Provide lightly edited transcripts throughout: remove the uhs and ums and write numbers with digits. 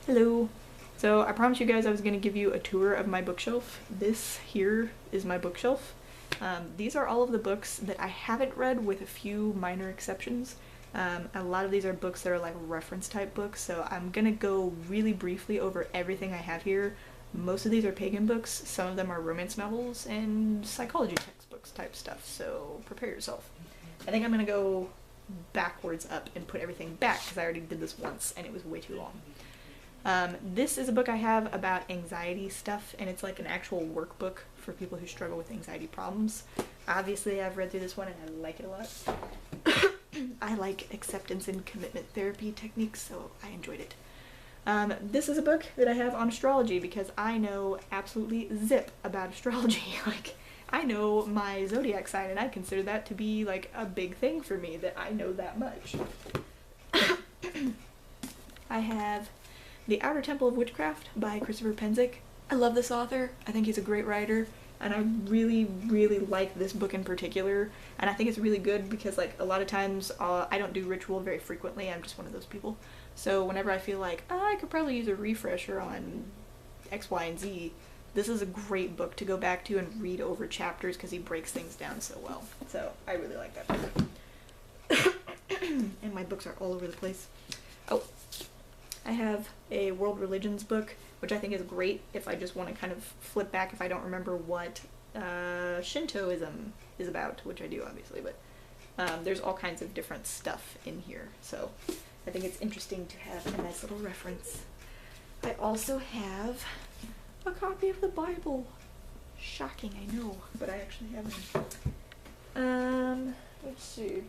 Hello. So I promised you guys I was going to give you a tour of my bookshelf. This here is my bookshelf. These are all of the books that I haven't read, with a few minor exceptions. A lot of these are books that are like reference type books, so I'm gonna go really briefly over everything I have here. Most of these are pagan books, some of them are romance novels, and psychology textbooks type stuff, so prepare yourself. I think I'm gonna go backwards up and put everything back, because I already did this once and it was way too long. This is a book I have about anxiety stuff, and it's like an actual workbook for people who struggle with anxiety problems. Obviously, I've read through this one and I like it a lot. I like acceptance and commitment therapy techniques, so I enjoyed it. This is a book that I have on astrology because I know absolutely zip about astrology. Like, I know my zodiac sign, and I consider that to be like a big thing for me, that I know that much. I have The Outer Temple of Witchcraft by Christopher Penzick. I love this author. I think he's a great writer, and I really, really like this book in particular. And I think it's really good because, like, a lot of times I don't do ritual very frequently. I'm just one of those people. So whenever I feel like, oh, I could probably use a refresher on X, Y, and Z, this is a great book to go back to and read over chapters because he breaks things down so well. So I really like that book. And my books are all over the place. Oh, I have a world religions book, which I think is great if I just want to kind of flip back if I don't remember what Shintoism is about, which I do obviously, but there's all kinds of different stuff in here, so I think it's interesting to have a nice little reference. I also have a copy of the Bible. Shocking, I know, but I actually have one. Let's see.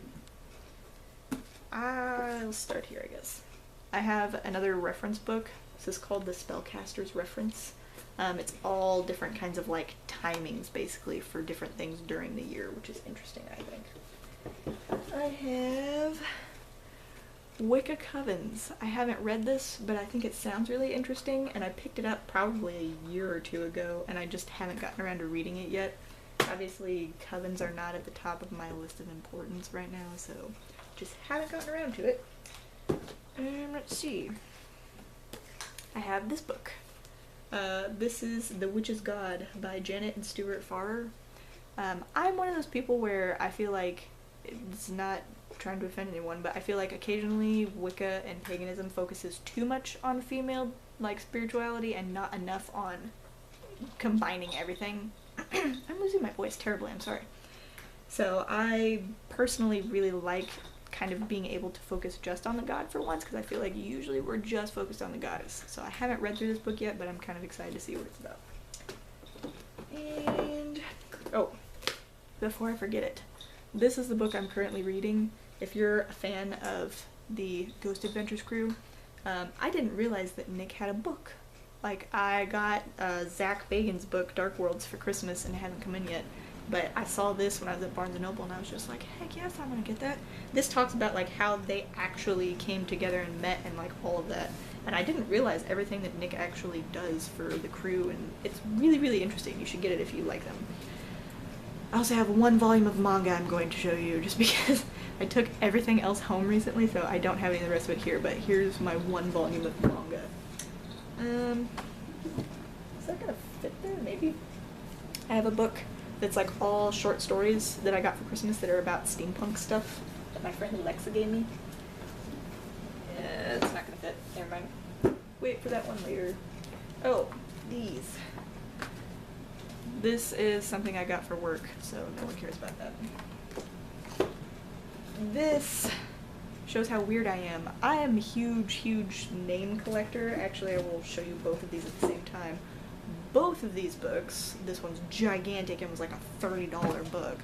I'll start here, I guess. I have another reference book. This is called The Spellcaster's Reference. It's all different kinds of like timings basically for different things during the year, which is interesting, I think. I have Wicca Covens. I haven't read this, but I think it sounds really interesting, and I picked it up probably a year or two ago, and I just haven't gotten around to reading it yet. Obviously, covens are not at the top of my list of importance right now, so just haven't gotten around to it. Let's see. I have this book. This is The Witch's God by Janet and Stuart Farrer. I'm one of those people where I feel like, it's not trying to offend anyone, but I feel like occasionally Wicca and paganism focuses too much on female like spirituality and not enough on combining everything. I'm losing my voice terribly, I'm sorry. So I personally really like kind of being able to focus just on the god for once, because I feel like usually we're just focused on the goddess. So I haven't read through this book yet, but I'm kind of excited to see what it's about. And, oh, before I forget it, this is the book I'm currently reading. If you're a fan of the Ghost Adventures crew, I didn't realize that Nick had a book. Like, I got Zach Bagan's book, Dark Worlds, for Christmas, and it hasn't come in yet. But I saw this when I was at Barnes & Noble, and I was just like, heck yes, I'm gonna get that. This talks about like how they actually came together and met and like all of that. And I didn't realize everything that Nick actually does for the crew, and it's really, really interesting. You should get it if you like them. I also have one volume of manga I'm going to show you, just because I took everything else home recently, so I don't have any of the rest of it here, but here's my one volume of manga. Is that gonna fit there? Maybe? I have a book that's like all short stories that I got for Christmas that are about steampunk stuff that my friend Alexa gave me. Yeah, it's not gonna fit. Never mind. Wait for that one later. Oh, these. This is something I got for work, so no one cares about that. This shows how weird I am. I am a huge, huge name collector. Actually, I will show you both of these at the same time. Both of these books, this one's gigantic and was like a $30 book,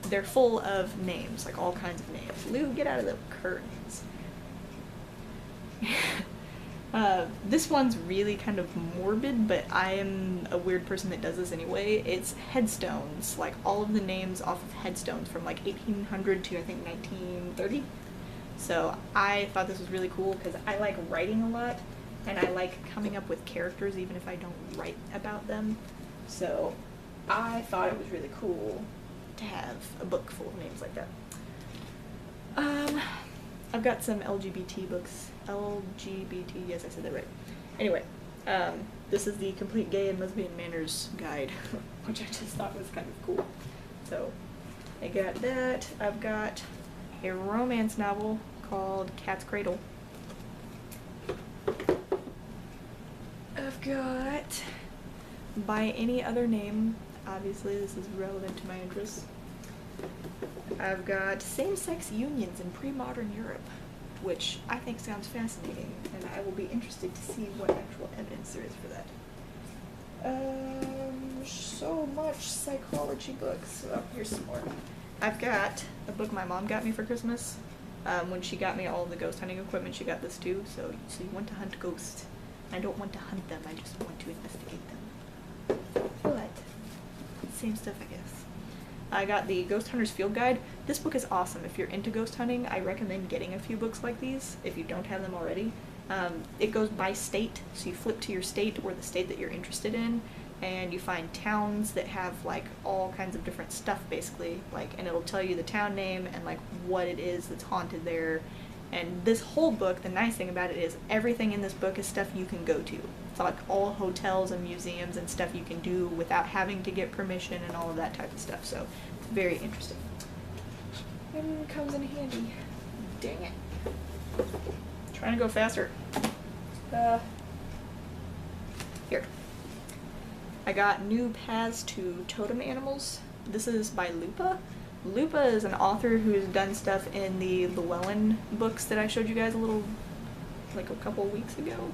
they're full of names, like all kinds of names. Lou, get out of the curtains. This one's really kind of morbid, but I am a weird person that does this anyway. It's headstones, like all of the names off of headstones from like 1800 to I think 1930. So I thought this was really cool because I like writing a lot, and I like coming up with characters even if I don't write about them. So I thought it was really cool to have a book full of names like that. I've got some LGBT books. LGBT, yes, I said that right. Anyway, this is the Complete Gay and Lesbian Manners Guide, which I just thought was kind of cool. So, I got that. I've got a romance novel called Cat's Cradle. I've got By Any Other Name. Obviously, this is relevant to my interests. I've got Same-Sex Unions in Pre-Modern Europe, which I think sounds fascinating, and I will be interested to see what actual evidence there is for that. So much psychology books. Oh, here's some more. I've got a book my mom got me for Christmas. When she got me all the ghost hunting equipment, she got this too. So you want to hunt ghosts. I don't want to hunt them, I just want to investigate them. But, same stuff, I guess. I got the Ghost Hunter's Field Guide. This book is awesome. If you're into ghost hunting, I recommend getting a few books like these, if you don't have them already. It goes by state, so you flip to your state or the state that you're interested in, and you find towns that have like all kinds of different stuff basically, like, and it'll tell you the town name and like what it is that's haunted there. And this whole book, the nice thing about it is everything in this book is stuff you can go to. It's like all hotels and museums and stuff you can do without having to get permission and all of that type of stuff. So it's very interesting. And comes in handy. Dang it. Trying to go faster. Here. I got New Paths to Totem Animals. This is by Lupa. Lupa is an author who's done stuff in the Llewellyn books that I showed you guys like a couple weeks ago.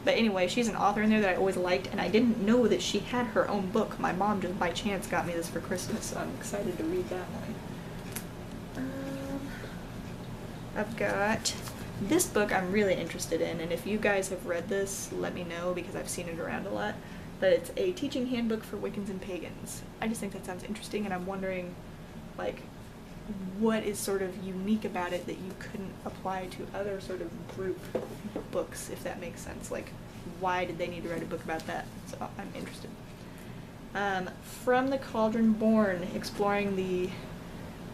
But anyway, she's an author in there that I always liked, and I didn't know that she had her own book. My mom just by chance got me this for Christmas, so I'm excited to read that one. I've got this book I'm really interested in, and if you guys have read this, let me know because I've seen it around a lot. But it's a teaching handbook for Wiccans and Pagans. I just think that sounds interesting, and I'm wondering, like, what is sort of unique about it that you couldn't apply to other sort of group books, if that makes sense. Like, why did they need to write a book about that? So I'm interested. From the Cauldron Born, exploring the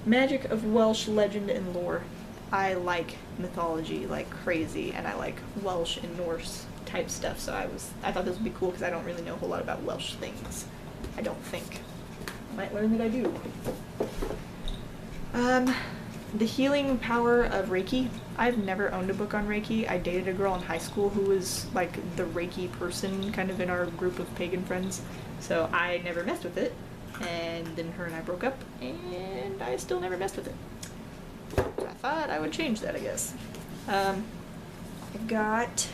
magic of Welsh legend and lore. I like mythology like crazy, and I like Welsh and Norse type stuff, so I thought this would be cool because I don't really know a whole lot about Welsh things. I don't think. I might learn that I do. The Healing Power of Reiki. I've never owned a book on Reiki. I dated a girl in high school who was like the Reiki person kind of in our group of pagan friends, so I never messed with it, and then her and I broke up, and I still never messed with it. So I thought I would change that, I guess. I got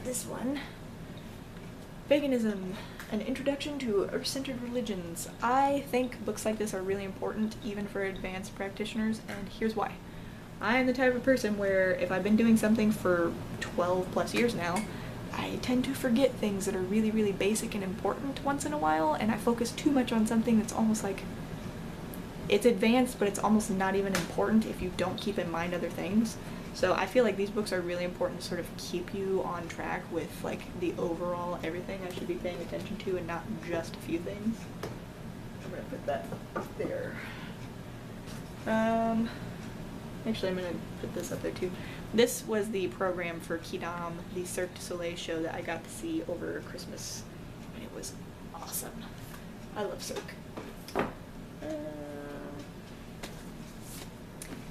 this one. Paganism, an introduction to Earth-centered religions. I think books like this are really important, even for advanced practitioners, and here's why. I am the type of person where if I've been doing something for 12 plus years now, I tend to forget things that are really, really basic and important once in a while, and I focus too much on something that's almost like, it's advanced, but it's almost not even important if you don't keep in mind other things. So I feel like these books are really important to sort of keep you on track with like the overall everything I should be paying attention to and not just a few things. I'm gonna put that there. Actually I'm gonna put this up there too. This was the program for Quidam, the Cirque du Soleil show that I got to see over Christmas, and it was awesome. I love Cirque.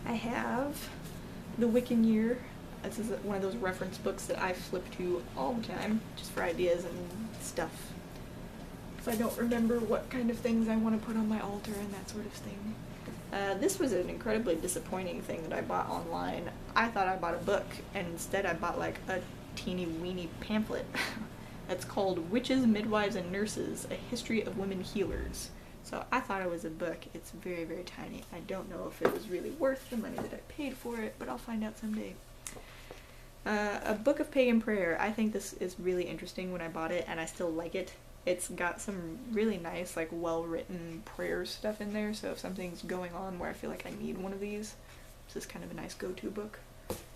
I have The Wiccan Year. This is one of those reference books that I flip to all the time, just for ideas and stuff. If I don't remember what kind of things I want to put on my altar and that sort of thing. This was an incredibly disappointing thing that I bought online. I thought I bought a book, and instead I bought like a teeny weeny pamphlet. That's called Witches, Midwives, and Nurses, A History of Women Healers. So I thought it was a book. It's very, very tiny. I don't know if it was really worth the money that I paid for it, but I'll find out someday. A Book of Pagan Prayer. I think this is really interesting when I bought it, and I still like it. It's got some really nice, like, well-written prayer stuff in there, so if something's going on where I feel like I need one of these, this is kind of a nice go-to book.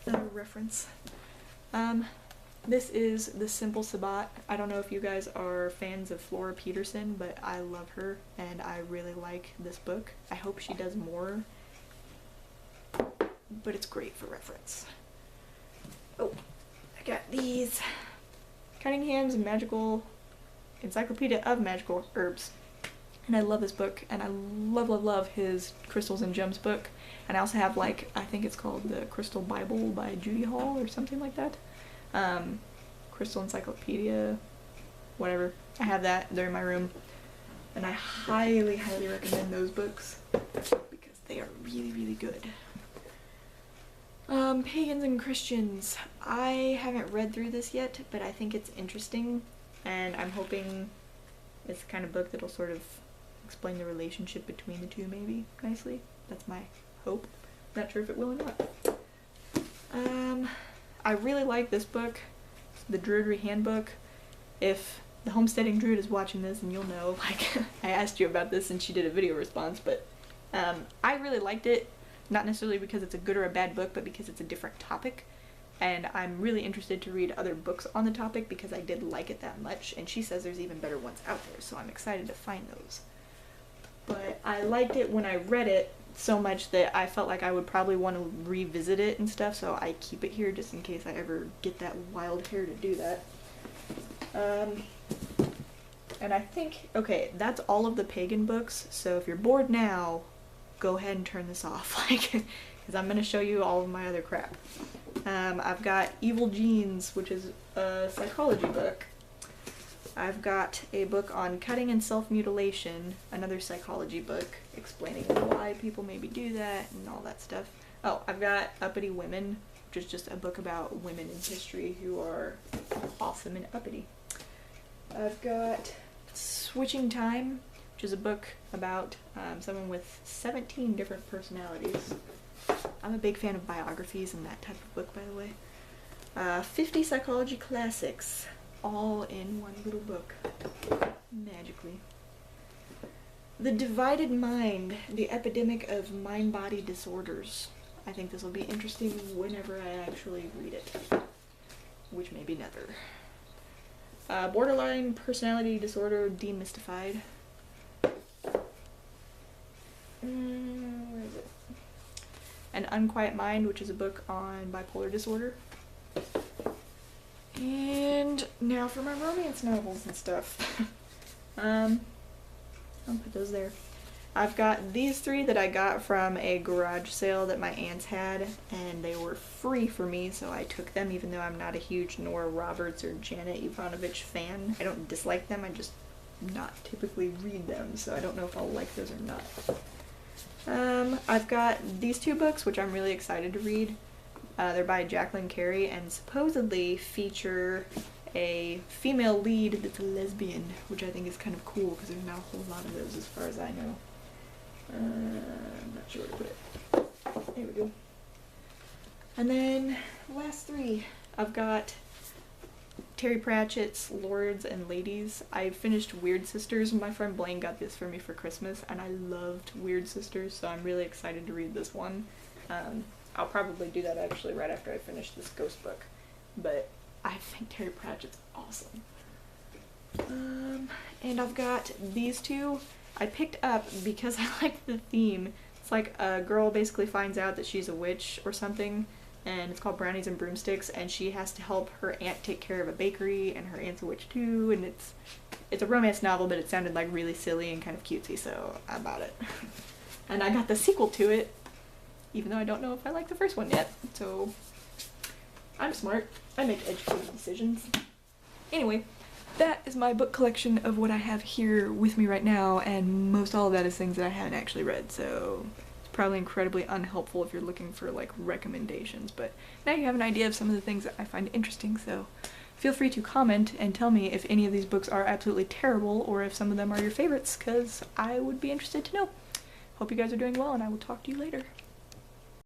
Another reference. This is The Simple Sabbat. I don't know if you guys are fans of Flora Peterson, but I love her, and I really like this book. I hope she does more but it's great for reference. Oh, I got these. Cunningham's Magical Encyclopedia of Magical Herbs. And I love this book, and I love his Crystals and Gems book. And I also have, like, I think it's called the Crystal Bible by Judy Hall or something like that. Crystal Encyclopedia, whatever. I have that. They're in my room. And I highly recommend those books because they are really good. Pagans and Christians. I haven't read through this yet, but I think it's interesting, and I'm hoping it's the kind of book that'll sort of explain the relationship between the two maybe nicely. That's my hope. Not sure if it will or not. I really like this book, the Druidry Handbook. If the homesteading druid is watching this, and you'll know, like, I asked you about this and she did a video response, but I really liked it. Not necessarily because it's a good or a bad book, but because it's a different topic. And I'm really interested to read other books on the topic because I did like it that much, and she says there's even better ones out there, so I'm excited to find those. But I liked it when I read it so much that I felt like I would probably want to revisit it and stuff, so I keep it here just in case I ever get that wild hair to do that. And I think, okay, that's all of the pagan books, so if you're bored now, go ahead and turn this off, like, because I'm going to show you all of my other crap. I've got Evil Genes, which is a psychology book. I've got a book on cutting and self-mutilation, another psychology book explaining why people maybe do that and all that stuff. Oh, I've got Uppity Women, which is just a book about women in history who are awesome and uppity. I've got Switching Time, which is a book about someone with 17 different personalities. I'm a big fan of biographies and that type of book, by the way. 50 Psychology Classics, all in one little book, magically. The Divided Mind, the Epidemic of Mind-Body Disorders. I think this will be interesting whenever I actually read it, which may be never. Borderline Personality Disorder Demystified. Where is it? An Unquiet Mind, which is a book on bipolar disorder. And now for my romance novels and stuff. I'll put those there. I've got these three that I got from a garage sale that my aunts had, and they were free for me, so I took them even though I'm not a huge Nora Roberts or Janet Ivanovich fan. I don't dislike them, I just not typically read them, so I don't know if I'll like those or not. I've got these two books, which I'm really excited to read. They're by Jacqueline Carey and supposedly feature a female lead that's a lesbian, which I think is kind of cool because there's not a whole lot of those as far as I know. I'm not sure where to put it. There we go. And then last three, I've got Terry Pratchett's Lords and Ladies. I finished Weird Sisters. My friend Blaine got this for me for Christmas, and I loved Weird Sisters, so I'm really excited to read this one. I'll probably do that actually right after I finish this ghost book, but I think Terry Pratchett's awesome. And I've got these two I picked up because I like the theme. It's like a girl basically finds out that she's a witch or something, and it's called Brownies and Broomsticks, and she has to help her aunt take care of a bakery, and her aunt's a witch too, and it's a romance novel, but it sounded like really silly and kind of cutesy, so I bought it. And I got the sequel to it, even though I don't know if I like the first one yet, so I'm smart. I make educated decisions. Anyway, that is my book collection of what I have here with me right now, and most all of that is things that I haven't actually read, so it's probably incredibly unhelpful if you're looking for like recommendations, but now you have an idea of some of the things that I find interesting, so feel free to comment and tell me if any of these books are absolutely terrible or if some of them are your favorites, because I would be interested to know. Hope you guys are doing well, and I will talk to you later.